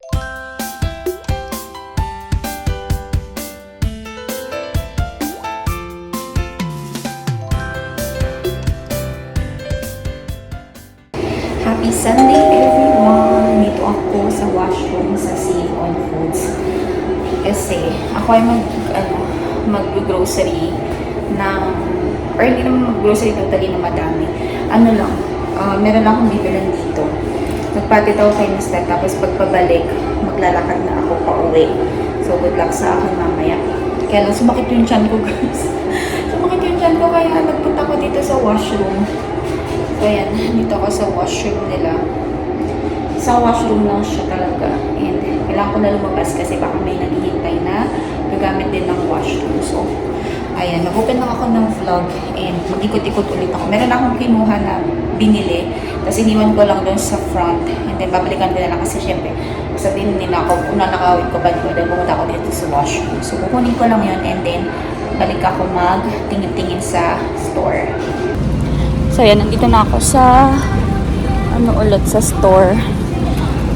Happy Sunday everyone! Dito ako sa washroom sa Save on Foods. Kasi ako ay mag-grocery ng, or hindi naman mag-grocery totally na madami. Ano lang, meron lang akong bibilan dito. Nagpatid ako kay Mr. Tapos pagpabalik, maglalakad na ako pa uwi. So good luck sa akin mamaya. Kaya lang sumakit yung tiyan ko guys. Sumakit yung tiyan ko kaya nagpunta ko dito sa washroom. So ayan, dito ako sa washroom nila. Sa washroom lang siya talaga. And kailangan ko na lumabas kasi baka may naghihintay na gagamit din ng washroom. So, ayan, nag-open lang ako ng vlog and mag-ikot-ikot ulit ako. Meron akong kinuha na binili. Tapos iniwan ko lang doon sa front. And then babalikan ko na lang kasi syempre sabihin nila ako, una nakawin ko ba dahil pumunta ako dito sa washroom. So, kukunin ko lang yun and then balik ako mag-tingin-tingin sa store. So, ayan, nandito na ako sa sa store.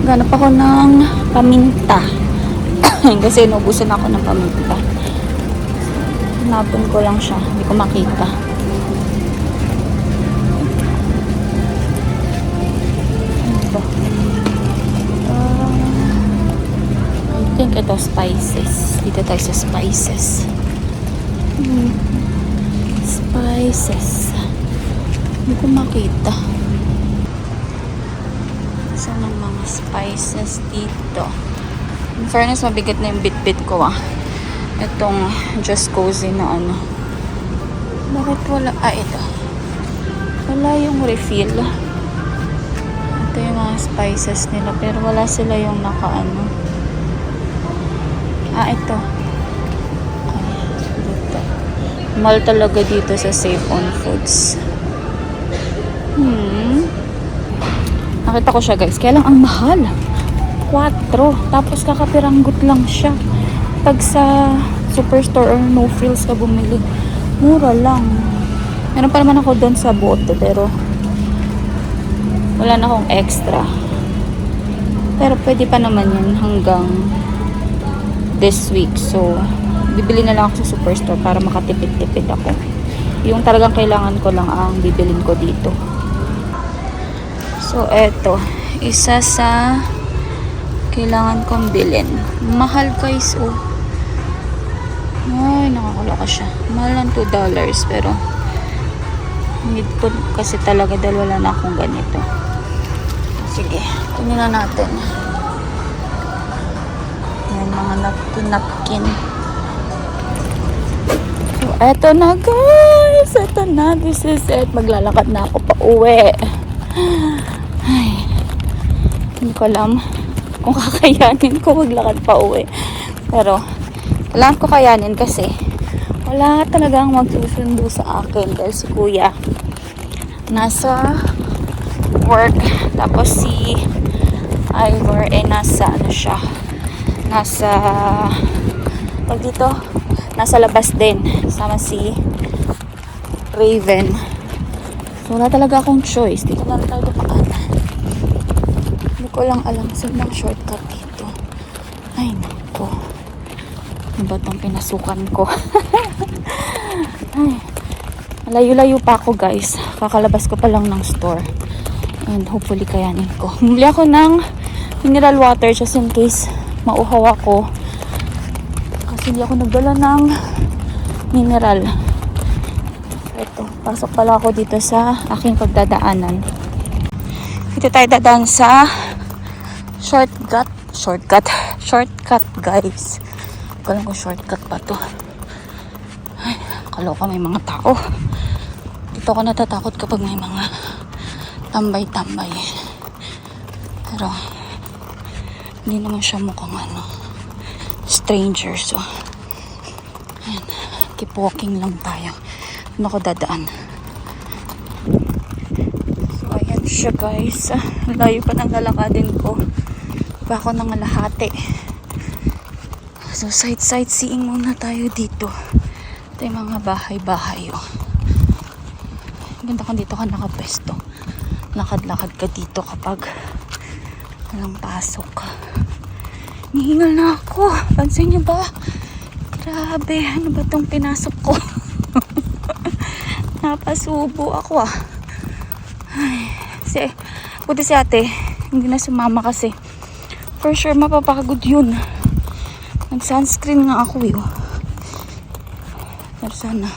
Ganap ako ng paminta. Kasi inubusan ako ng paminta. Hanapin ko lang siya. Hindi ko makita. Ito. I think ito spices. Dito tayo sa spices. Spices. Hindi ko makita. Saan ang mga spices dito? In fairness, mabigat na yung bit-bit ko Itong Just Cozy na ano. Bakit wala? Ito. Wala yung refill. Ito yung mga spices nila. Pero wala sila yung naka-ano. Ito. Dito. Mahal talaga dito sa Save on Foods. Nakita ko siya guys. Kaya lang ang mahal. 4. Tapos kakapiranggot lang siya. Pag sa superstore or no frills ka bumili, mura lang. Meron pa naman ako doon sa bote pero wala na akong extra. Pero pwede pa naman yun hanggang this week. So, bibili na lang ako sa superstore para makatipid-tipid ako. Yung talagang kailangan ko lang ang bibilin ko dito. So, eto. Isa sa kailangan kong bilhin. Mahal guys, Ay, nakakaloka siya. Mahal lang $2. Pero, need ko kasi talaga dahil wala na akong ganito. Sige, tingnan na natin. Yan, mga napkin. So, eto na guys. Eto na. This is it. Maglalakad na ako pa uwi. Ay, hindi ko alam kung kakayanin ko maglakad pa uwi. Pero, kailangan ko kayanin kasi wala talagang magsusundo sa akin dahil si kuya nasa work. Tapos si Ivor nasa nasa labas din sama si Raven. So, wala talaga akong choice. Dito na tayo dumaan. Hindi ko lang alam saan bang shortcut dito. Ay, naku. Ano ba itong pinasukan ko? Ay, layo-layo pa ako guys. Kakalabas ko pa lang ng store. And hopefully kayanin ko. Bumili ako ng mineral water just in case mauhaw ako. Kasi hindi ako nagdala ng mineral. Ito, pasok pala ako dito sa aking pagdadaanan. Dito tayo dadaan sa shortcut guys. Kala ko shortcut pa to. Ay, kaloka may mga tao. Dito ako natatakot kapag may mga tambay-tambay. Pero hindi naman siya mukhang stranger. So ayan, keep walking lang tayo. Ano ko dadaan. So ayan siya guys. Layo pa ng lalakadin ko. Pa ako ng alahati. So sightseeing muna tayo dito. Ito yung mga bahay-bahay. Ganda kung dito ka nakapesto. Lakad-lakad ka dito kapag walang pasok. Nihingal na ako. Pansin niyo ba? Grabe, ano ba tong pinasok ko? Napasubo ako ah. Ay, buti si ate, hindi na sumama kasi. For sure, mapapagod yun. Nag-sunscreen nga ako eh. Pero sana,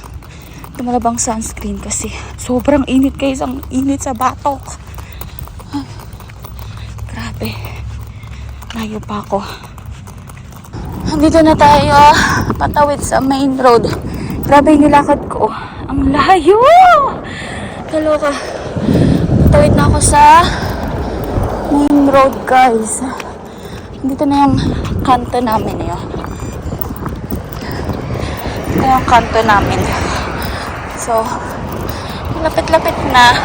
tumalabang sunscreen kasi sobrang init guys. Ang init sa batok. Ay, grabe. Layo pa ako. Andito na tayo, patawid sa main road. Grabe yung nilakad ko. Ang layo! Kaloka. Patawid na ako sa main road, guys. Dito na yung kanto namin, yun. Ito yung kanto namin. So, lapit-lapit na.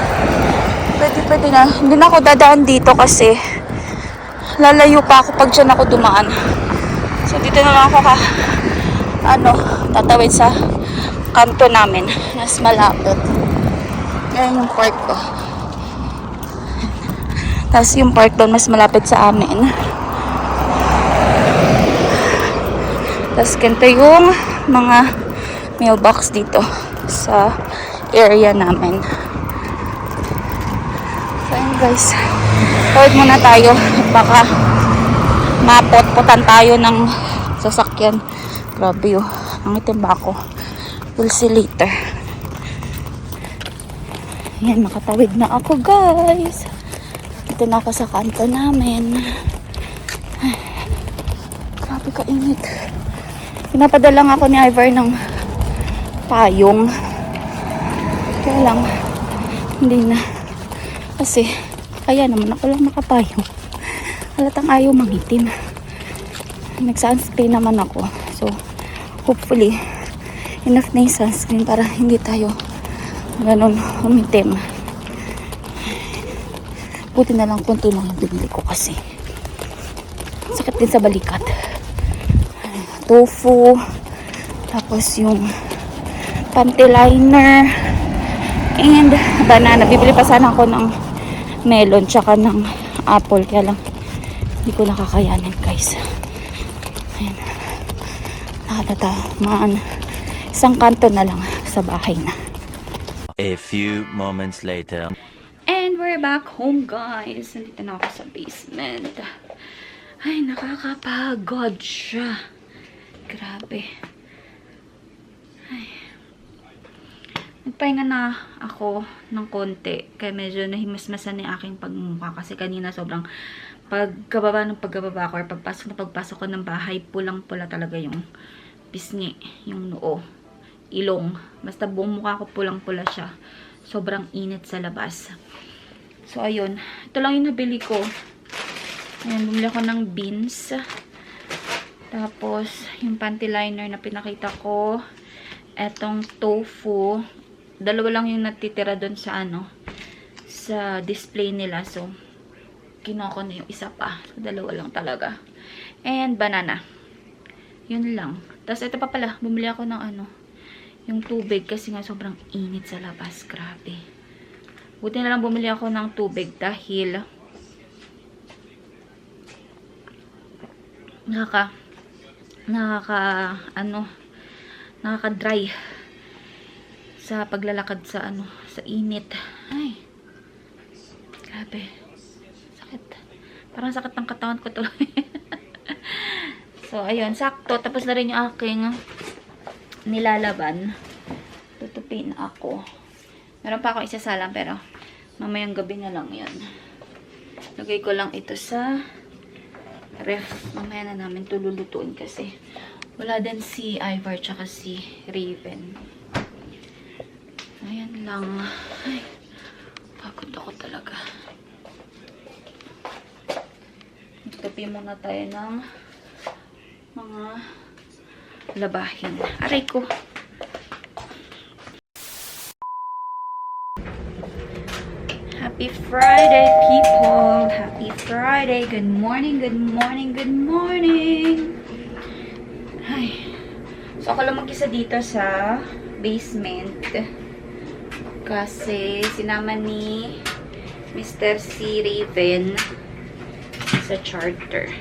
Pwede na. Hindi na ako dadaan dito kasi lalayo pa ako pag dyan ako dumaan. So, dito na lang ako tatawid sa kanto namin. Mas malapit. Yan yung park ko. Tapos yung park doon mas malapit sa amin. Tapos ganito yung mga mailbox dito sa area namin. So yun guys. Tawid muna tayo. Baka mapot-potan tayo ng sasakyan. Grabe yun. Ang itim ba ako? We'll see later. Yan, nakatawid na ako guys. Dito na ako sa kanto namin. Ay, grabe kainit. Pinapadala lang ako ni Ivar ng payong. Kaya lang, hindi na. Kasi, kaya naman ako lang nakapayong. Halatang ayaw mangitim. Nag-sunscreen naman ako. So, hopefully, enough na yung sunscreen para hindi tayo ganun umitim. Buti na lang konti lang yung binili ko kasi sakit din sa balikat. Tofu, tapos yung panty liner, and banana. Bibili pa sana ako ng melon tsaka ng apple, kaya lang hindi ko nakakayanin guys. Ayan, isang kanto na lang sa bahay na. A few moments later. And we're back home guys. Nandito na ako sa basement. Ay, nakakapagod siya. Grabe. Ay. Nagpahinga na ako ng konti. Kaya medyo nahimasmasan yung aking pagmumukha. Kasi kanina sobrang pagkababa ko or pagpasok ko ng bahay, pulang-pula talaga yung pisngi, yung noo, ilong. Basta buong mukha ko pulang-pula siya. Sobrang init sa labas. So, ayun. Ito lang yung nabili ko. Ayan, bumili ako ng beans. Tapos, yung panty liner na pinakita ko. Etong tofu. Dalawa lang yung natitira doon sa sa display nila. So, kinuha ko na yung isa pa. So, dalawa lang talaga. And banana. Yun lang. Tapos, ito pa pala. Bumili ako ng yung tubig kasi nga sobrang init sa labas. Grabe. Buti na lang bumili ako ng tubig dahil nakaka-dry sa paglalakad sa sa init. Ay. Grabe. Sakit. Parang sakit ng katawan ko tuloy. So, ayun, sakto. Tapos na rin yung aking nilalaban. Tutupin ako. Meron pa akong isasalang pero mamayang gabi na lang yan. Lagay ko lang ito sa ref. Mamaya na namin tululutuin kasi wala din si Ivar tsaka si Raven. Ayan lang. Ay, pagod ako talaga. Tutupi muna tayo ng mga labahin. Aray ko. Happy Friday, people! Happy Friday! Good morning, good morning, good morning! Ay. So, ako lang mag-isa dito sa basement. Kasi, sinama ni Mr. C. Raven sa charter.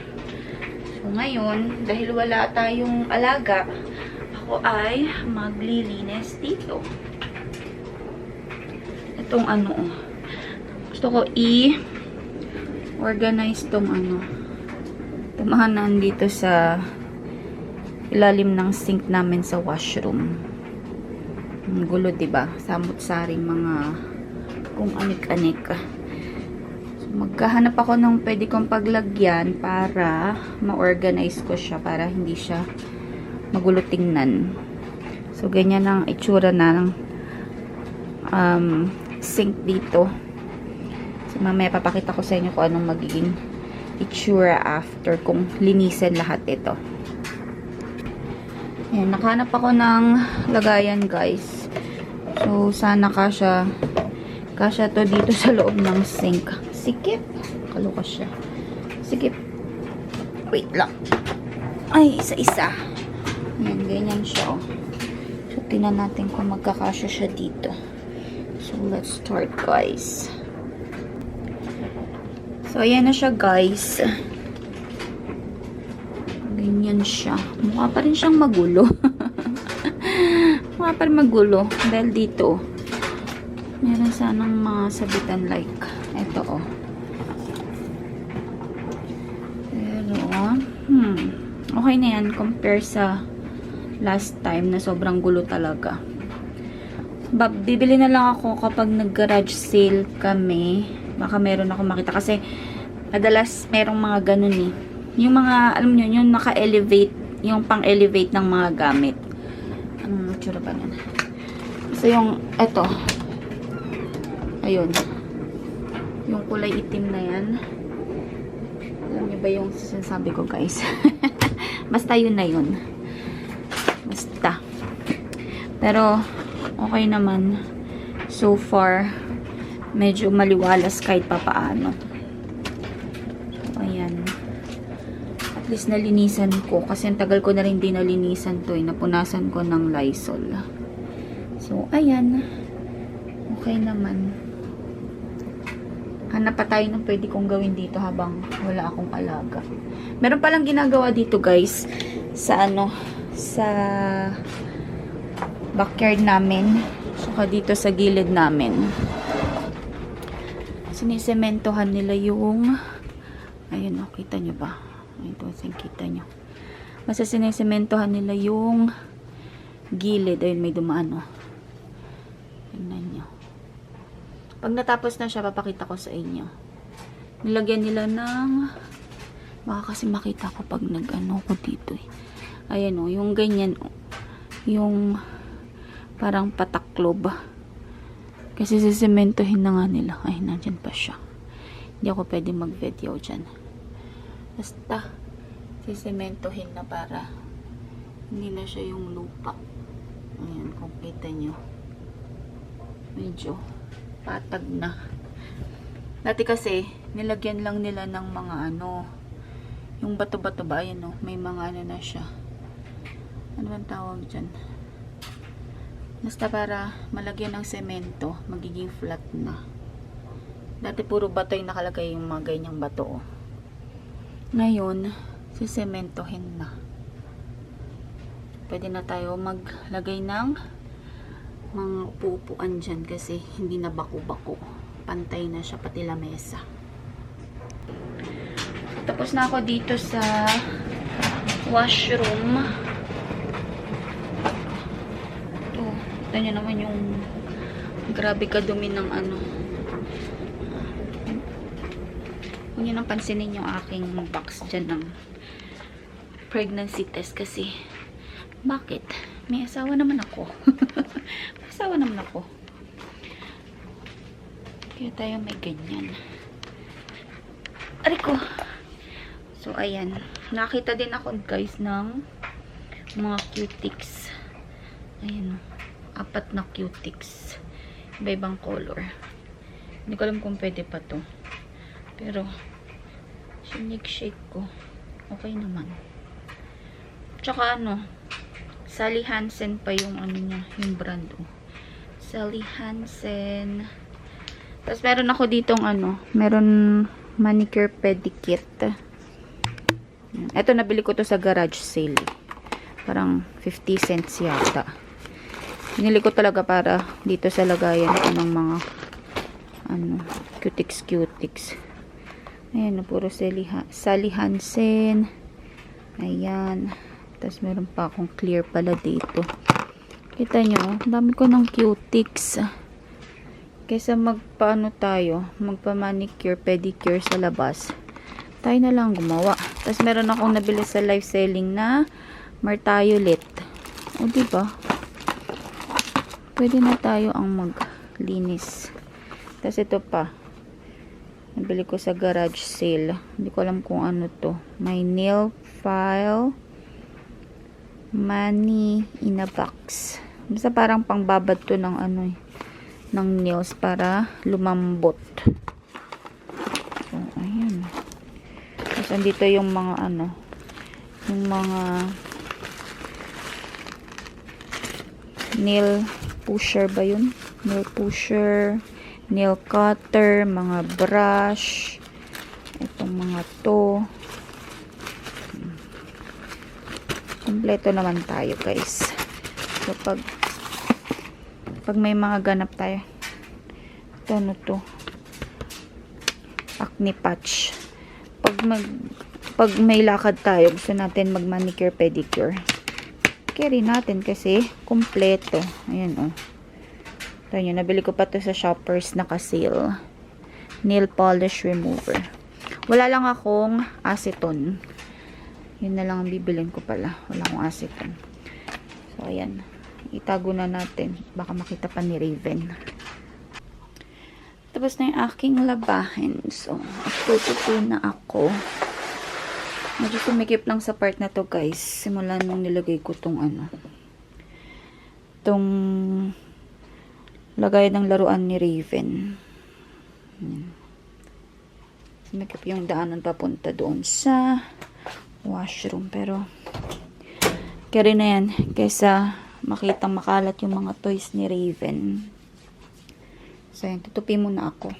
So, ngayon, dahil wala tayong alaga, ako ay maglilinis dito. Itong ano, gusto ko i-organize tong ano. Tumahanan dito sa ilalim ng sink namin sa washroom. Ang gulo, diba? Samot-saring mga kung anik-anik. So, maghahanap ako ng pwede kong paglagyan para ma-organize ko siya, para hindi siya magulo tingnan. So, ganyan ang itsura na ng sink dito. So, mamaya papakita ko sa inyo kung anong magiging itsura after kung linisin lahat ito. Ayan, nakahanap ako ng lagayan, guys. So, sana kasya to dito sa loob ng sink. Sikip. Kaloka siya. Sikip. Wait lang. Ay, isa-isa. Ayan, ganyan siya, oh. So, tingnan natin kung magkakasya siya dito. So, let's start, guys. So, ayan na siya, guys. Ganyan siya. Mukha pa rin siyang magulo. Mukha pa rin magulo. Dahil dito, meron sanang mga sabitan like ito, oh. Pero, okay na yan compare sa last time na sobrang gulo talaga. Bibili na lang ako kapag nag-garage sale kami. Baka meron ako makita. Kasi, madalas merong mga ganun eh. Yung mga, alam nyo, yung naka-elevate, yung pang-elevate ng mga gamit. Anong tsura ba nun? So, yung, eto. Ayun. Yung kulay itim na yan. Alam nyo ba yung sinasabi ko, guys? Basta yun na yun. Basta. Pero, okay naman. So far, medyo maliwalas kahit papaano. So, ayan. At least nalinisan ko. Kasi ang tagal ko na rin din nalinisan to. Napunasan ko ng Lysol. So, ayan. Okay naman. Hanap pa tayo ng pwede kong gawin dito habang wala akong alaga. Meron palang ginagawa dito, guys. Sa ano, sa backyard namin. Saka dito sa gilid namin. Sinisementohan nila yung, ayun, oh, kita nyo ba? Ito, kita nyo. Basta sinisementohan nila yung gilid. Ayun, may dumaan, oh. Tingnan nyo. Pag natapos na siya, papakita ko sa inyo. Nilagyan nila ng, baka kasi makita ko pag nag-ano ko dito, eh. Ayan, oh, yung ganyan, oh. Yung parang pataklob. Kasi sisementohin na nga nila. Ay, nandyan pa siya. Hindi ako pwede mag-video dyan. Basta, sisementohin na para hindi na siya yung lupa. Ayan, kung kita nyo. Medyo patag na. Dati kasi, nilagyan lang nila ng mga ano, yung bato-bato ba? Ayan, oh, may mga ano na siya. Ano bang tawag dyan? Basta para malagyan ng semento, magiging flat na. Dati puro bato yung nakalagay, yung mga ganyang bato. Ngayon, sisementohin na. Pwede na tayo maglagay ng mga upu-upuan dyan kasi hindi na bako-bako. Pantay na siya, pati lamesa. Tapos na ako dito sa washroom. Ito nyo naman yung grabe kadumi ng ano. Huwag nyo nang pansinin yung aking box dyan ng pregnancy test kasi bakit? May asawa naman ako. May asawa naman ako. Kaya tayo may ganyan. Aray ko. So, ayan. Nakita din ako, guys, ng mga cutics. Ayan, 4 na cutics. Iba-ibang color. Hindi ko alam kung pwede pa to. Pero, shake ko. Okay naman. Tsaka ano, Sally Hansen pa yung ano niya, yung brand. Oh. Sally Hansen. Tapos meron ako ditong ano, meron manicure pedicure. Ito, nabili ko to sa garage sale. Parang 50 cents yata. Binili ko talaga para dito sa lagayan ko ng mga cutics. Ayan, puro Sally Hansen. Ayan. Tapos meron pa akong clear pala dito. Kita nyo, dami ko ng cutics. Kaysa magpa-manicure, pedicure sa labas, tayo na lang gumawa. Tapos meron akong nabili sa live selling na Martiolit. O, diba? Pwede na tayo ang maglinis. Tapos ito pa. Nabili ko sa garage sale. Hindi ko alam kung ano to. May nail file. Money in a box. Basta parang pangbabad to ng ng nails para lumambot. So, ayan. Tapos andito yung mga yung mga nail pusher ba yun? Nail pusher, nail cutter, mga brush, itong mga to. Kompleto naman tayo, guys. So, pag may mga ganap tayo, ito, ano to? Acne patch. Pag may lakad tayo, gusto natin mag-manicure, pedicure. Carry natin kasi kompleto. Ayan, oh. Ito nyo, nabili ko pa to sa Shoppers, naka-sale. Nail polish remover. Wala lang akong acetone. Yun na lang ang bibilin ko pala. Wala akong acetone. So, ayan. Itago na natin. Baka makita pa ni Raven. Tapos na yung aking labahin. So, tutupo na ako. Medyo sumikip lang sa part na to, guys. Simula nung nilagay ko tong tong lagay ng laruan ni Raven. Sumikip yung daanan papunta doon sa washroom. Pero, carry na yan. Kaysa makitang makalat yung mga toys ni Raven. So, yan. Tutupi muna ako.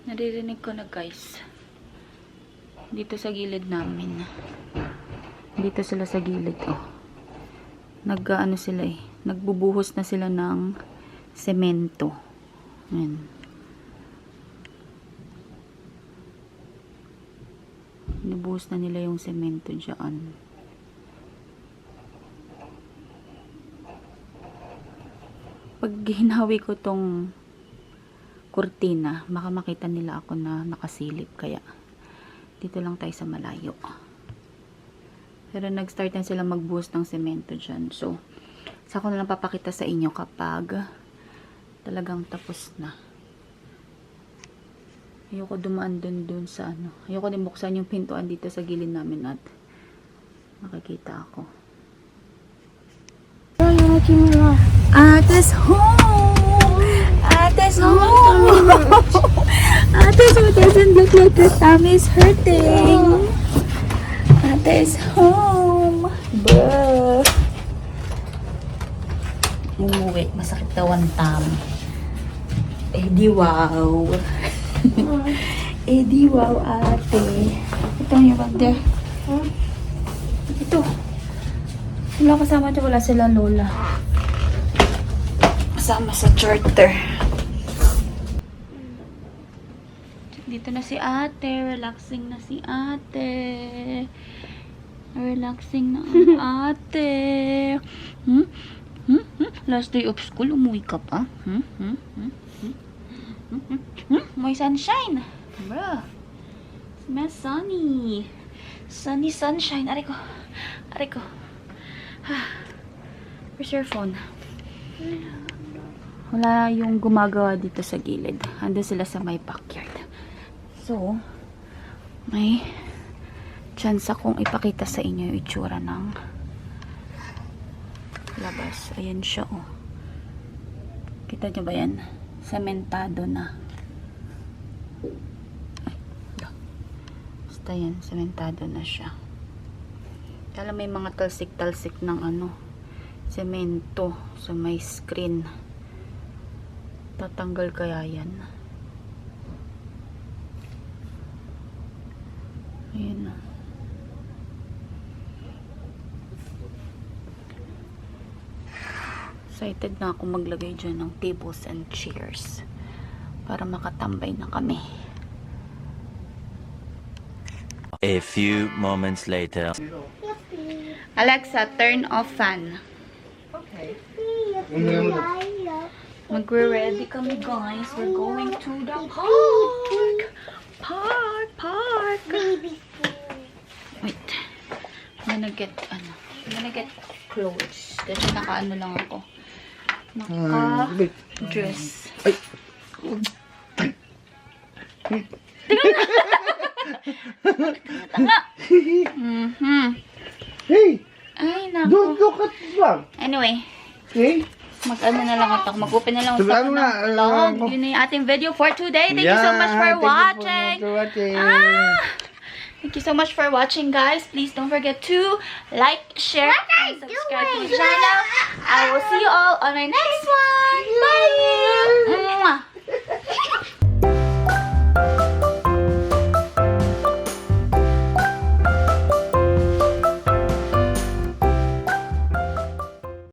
Naririnig ko na, guys. Dito sa gilid namin. Dito sila sa gilid, oh. Nag-ano sila eh. Nagbubuhos na sila ng semento. Ayan. Nabuhos na nila yung semento dyan. Pag hinawi ko tong kurtina, baka makita nila ako na nakasilip, kaya dito lang tayo sa malayo. Pero nag-start na sila magbuhos ng semento dyan. So, sa ko na lang papakita sa inyo kapag talagang tapos na. Ayoko dumaan dun sa ayoko din buksan yung pintuan dito sa gilid namin at makikita ako. Ate's home! Ate's home! Ate's home doesn't look like her tummy is hurting. Ate's home! Bruh! Umuwi. Masakit daw ang tummy. Eh di wow! Eh di wow, ate. Ito yung bag there. Ito. Wala kasama dyan. Wala sila lola. Kasama sa charter. Dito na si ate. Relaxing na si ate. Relaxing na ang ate. Last day of school, umuwi ka pa? May sunshine. Bruh. Smells sunny. Sunny sunshine. Aray ko. Aray ko. Where's your phone? Wala yung gumagawa dito sa gilid. Ando sila sa may backyard. So, may chance akong ipakita sa inyo yung itsura ng labas. Ayan siya, oh. Kita nyo ba yan? Sementado na. Ay, basta yan, sementado na siya. Kala may mga talsik-talsik ng ano, semento sa may screen. Tatanggal kaya yan? Ayan na. Excited na ako maglagay dyan ng tables and chairs para makatambay na kami. A few moments later. Alexa, turn off fan. Okay. Magre-ready kami, guys. We're going to the park. Park. Wait. I'm gonna get clothes. Kasi naka-ano lang ako. Naka-dress. Tanga. Hey, Ay, naku. don't look at that. Anyway, Okay? mag-ano na lang ako. Mag-open na lang ako Ano na, ng vlog. Yun na yung ating video for today. Thank you so much for watching. Thank you so much for watching, guys. Please don't forget to like, share, and subscribe to the channel. I will see you all on our next one. Bye! Mwah!